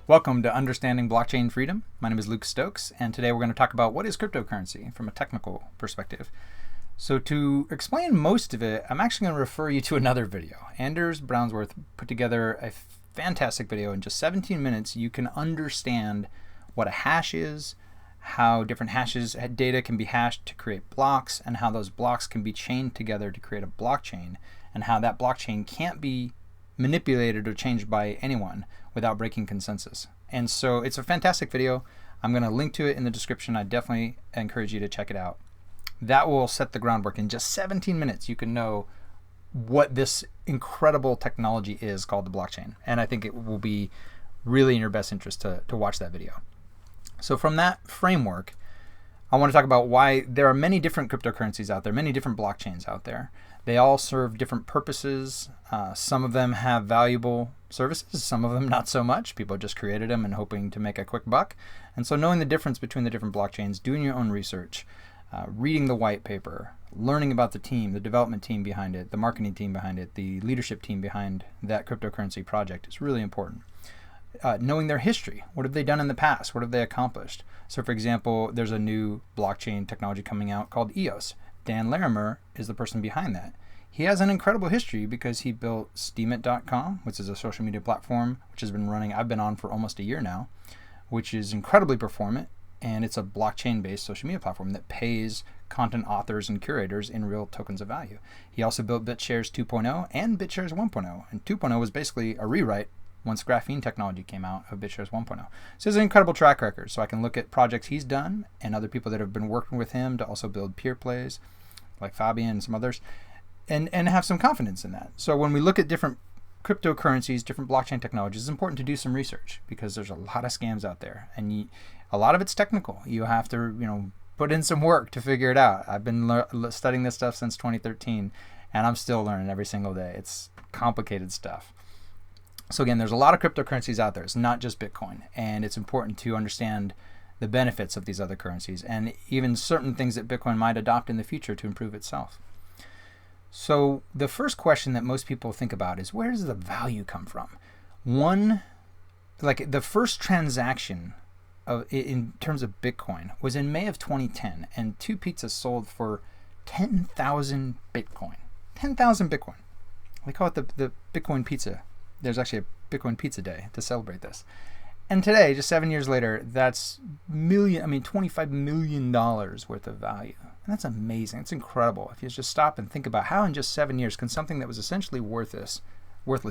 Welcome to Understanding Blockchain Freedom. My name is Luke Stokes, and today we're going to talk about what is cryptocurrency from a technical perspective. So to explain most of it, I'm actually going to refer you to another video. Anders Brownsworth put together a fantastic video. In just 17 minutes, you can understand what a hash is, how different hashes data can be hashed to create blocks, and how those blocks can be chained together to create a blockchain, and how that blockchain can't be manipulated or changed by anyone without breaking consensus. And so it's a fantastic video. I'm going to link to it in the description. I definitely encourage you to check it out. That will set the groundwork. In just 17 minutes, you can know what this incredible technology is called the blockchain. And I think it will be really in your best interest to watch that video. So from that framework, I want to talk about why there are many different cryptocurrencies out there, many different blockchains out there. They all serve different purposes. Some of them have valuable services, some of them not so much. People just created them and hoping to make a quick buck. And so knowing the difference between the different blockchains, doing your own research, reading the white paper, learning about the team, the development team behind it, the marketing team behind it, the leadership team behind that cryptocurrency project is really important. Knowing their history. What have they done in the past? What have they accomplished? So for example, there's a new blockchain technology coming out called EOS. Dan Larimer is the person behind that. He has an incredible history because he built Steemit.com, which is a social media platform which has been running, I've been on for almost a year now, which is incredibly performant, and it's a blockchain-based social media platform that pays content authors and curators in real tokens of value. He also built BitShares 2.0 and BitShares 1.0, and 2.0 was basically a rewrite once graphene technology came out of BitShares 1.0. So he has an incredible track record, so I can look at projects he's done and other people that have been working with him to also build peer plays, like Fabian and some others, and have some confidence in that. So when we look at different cryptocurrencies, different blockchain technologies, it's important to do some research because there's a lot of scams out there, and a lot of it's technical. You have to, put in some work to figure it out. I've been studying this stuff since 2013, and I'm still learning every single day. It's complicated stuff. So again, there's a lot of cryptocurrencies out there. It's not just Bitcoin, and it's important to understand the benefits of these other currencies and even certain things that Bitcoin might adopt in the future to improve itself. So the first question that most people think about is, where does the value come from? The first transaction in terms of Bitcoin was in May of 2010, and 2 pizzas sold for 10,000 Bitcoin. 10,000 Bitcoin. We call it the Bitcoin pizza. There's actually a Bitcoin pizza day to celebrate this. And today, just 7 years later, that's $25 million worth of value. And that's amazing. It's incredible. If you just stop and think about how in just 7 years can something that was essentially worthless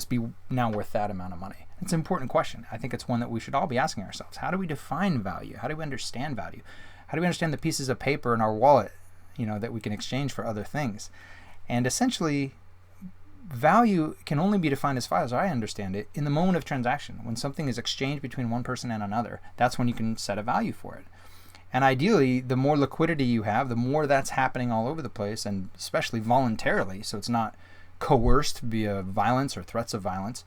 be now worth that amount of money. It's an important question. I think it's one that we should all be asking ourselves. How do we define value? How do we understand value? How do we understand the pieces of paper in our wallet, that we can exchange for other things? And essentially, value can only be defined, as far as I understand it, in the moment of transaction. When something is exchanged between one person and another, that's when you can set a value for it. And ideally, the more liquidity you have, the more that's happening all over the place, and especially voluntarily, so it's not coerced via violence or threats of violence,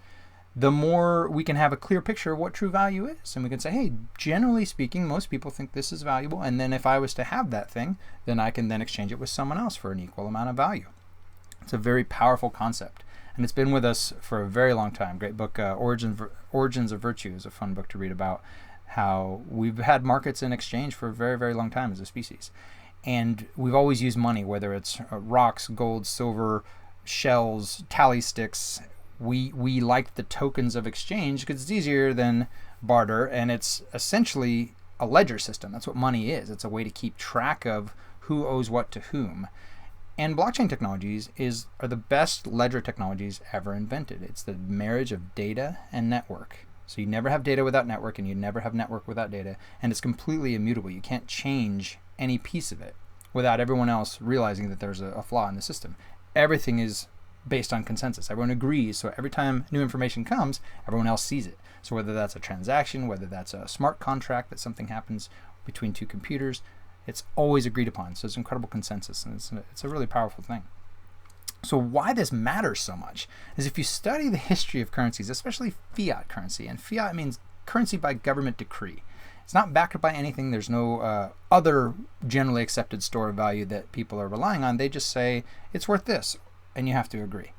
the more we can have a clear picture of what true value is. And we can say, hey, generally speaking, most people think this is valuable, and then if I was to have that thing, then I can then exchange it with someone else for an equal amount of value. It's a very powerful concept, and it's been with us for a very long time. Great book, Origins of Virtue is a fun book to read about how we've had markets in exchange for a very, very long time as a species. And we've always used money, whether it's rocks, gold, silver, shells, tally sticks. We like the tokens of exchange because it's easier than barter, and it's essentially a ledger system. That's what money is. It's a way to keep track of who owes what to whom. And blockchain technologies are the best ledger technologies ever invented. It's the marriage of data and network. So you never have data without network, and you never have network without data, and it's completely immutable. You can't change any piece of it without everyone else realizing that there's a flaw in the system. Everything is based on consensus. Everyone agrees, so every time new information comes, everyone else sees it. So whether that's a transaction, whether that's a smart contract that something happens between two computers, it's always agreed upon. So it's incredible consensus, and it's a really powerful thing. So why this matters so much is if you study the history of currencies, especially fiat currency, and fiat means currency by government decree. It's not backed by anything. There's no other generally accepted store of value that people are relying on. They just say it's worth this, and you have to agree.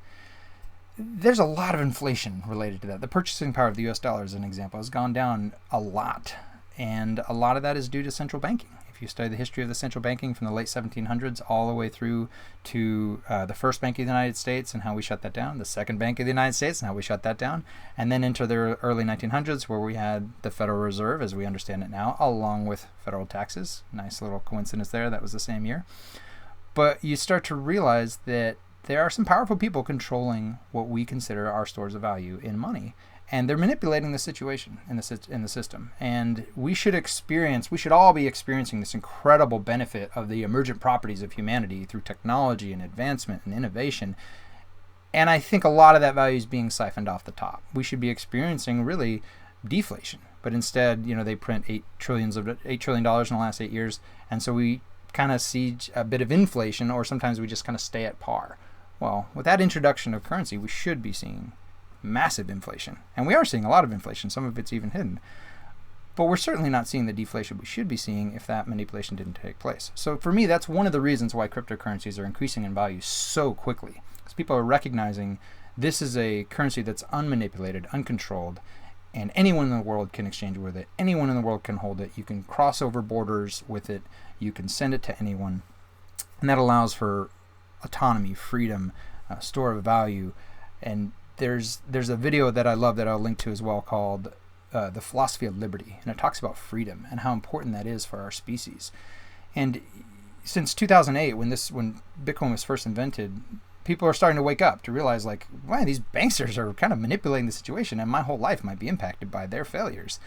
there's a lot of inflation related to that. The purchasing power of the US dollar, as an example, has gone down a lot. And a lot of that is due to central banking. If you study the history of the central banking from the late 1700s all the way through to the first Bank of the United States and how we shut that down, the second Bank of the United States and how we shut that down, and then into the early 1900s where we had the Federal Reserve as we understand it now, along with federal taxes. Nice little coincidence there, that was the same year. But you start to realize that there are some powerful people controlling what we consider our stores of value in money. And they're manipulating the situation in the system. And we should all be experiencing this incredible benefit of the emergent properties of humanity through technology and advancement and innovation. And I think a lot of that value is being siphoned off the top. We should be experiencing really deflation. But instead, they print $8 trillion in the last 8 years. And so we kind of see a bit of inflation, or sometimes we just kind of stay at par. Well, with that introduction of currency, we should be seeing massive inflation. And we are seeing a lot of inflation. Some of it's even hidden. But we're certainly not seeing the deflation we should be seeing if that manipulation didn't take place. So for me, that's one of the reasons why cryptocurrencies are increasing in value so quickly. Because people are recognizing this is a currency that's unmanipulated, uncontrolled, and anyone in the world can exchange with it. Anyone in the world can hold it. You can cross over borders with it. You can send it to anyone. And that allows for autonomy, freedom, store of value. And there's a video that I love that I'll link to as well called The Philosophy of Liberty. And it talks about freedom and how important that is for our species. And since 2008, when Bitcoin was first invented, people are starting to wake up to realize, like, wow, these banksters are kind of manipulating the situation, and my whole life might be impacted by their failures.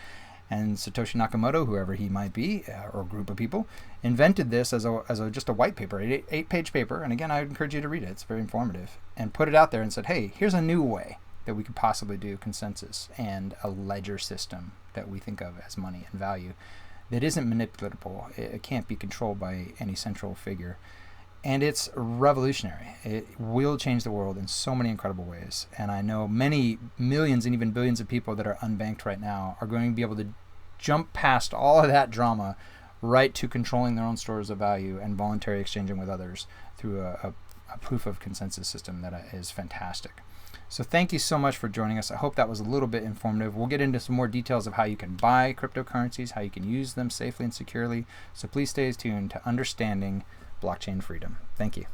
And Satoshi Nakamoto, whoever he might be, or a group of people, invented this as just a white paper, an 8-page paper. And again, I would encourage you to read it. It's very informative. And put it out there and said, hey, here's a new way that we could possibly do consensus and a ledger system that we think of as money and value that isn't manipulatable. It can't be controlled by any central figure. And it's revolutionary. It will change the world in so many incredible ways. And I know many millions and even billions of people that are unbanked right now are going to be able to jump past all of that drama right to controlling their own stores of value and voluntary exchanging with others through a proof of consensus system that is fantastic. So thank you so much for joining us. I hope that was a little bit informative. We'll get into some more details of how you can buy cryptocurrencies, how you can use them safely and securely. So please stay tuned to understanding blockchain freedom. Thank you.